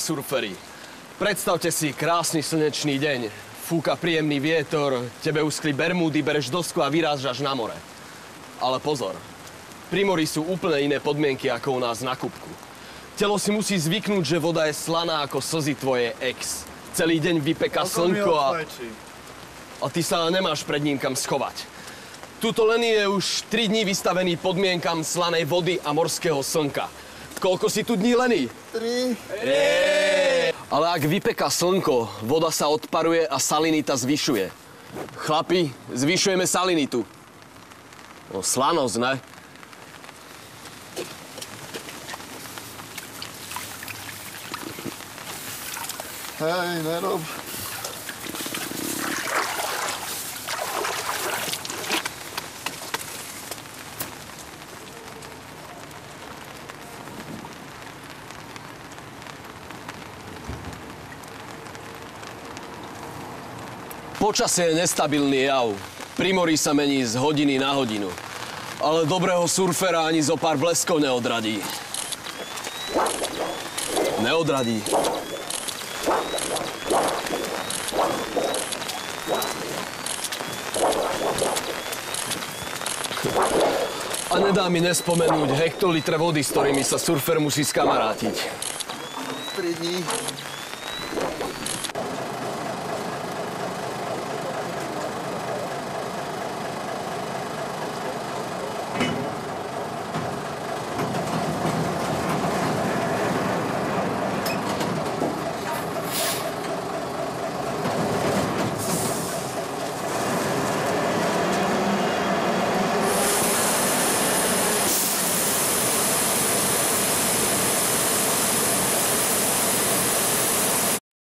surferi. Predstavte si krásny slnečný deň. Fúka príjemný vietor, tebe uskli bermúdy, bereš dosku a vyrážaš na more. Ale pozor, pri mori sú úplne iné podmienky ako u nás na Kupku. Telo si musí zvyknúť, že voda je slaná ako slzy tvoje ex. Celý deň vypeká slnko a ty sa nemáš pred ním kam schovať. Tuto Lenny je už 3 dní vystavený podmienkam slanej vody a morského slnka. Koľko si tu dní, Lenny? 3. Ale ak vypeká slnko, voda sa odparuje a salinita zvyšuje. Chlapi, zvyšujeme salinitu. No, slanosť, ne? Hej, nerob. Počasie je nestabilný jav. Pri mori sa mení z hodiny na hodinu. Ale dobrého surfera ani zo pár bleskov neodradí. Neodradí. A nedá mi nespomenúť hektolitre vody, s ktorými sa surfer musí skamarátiť. 3 dní.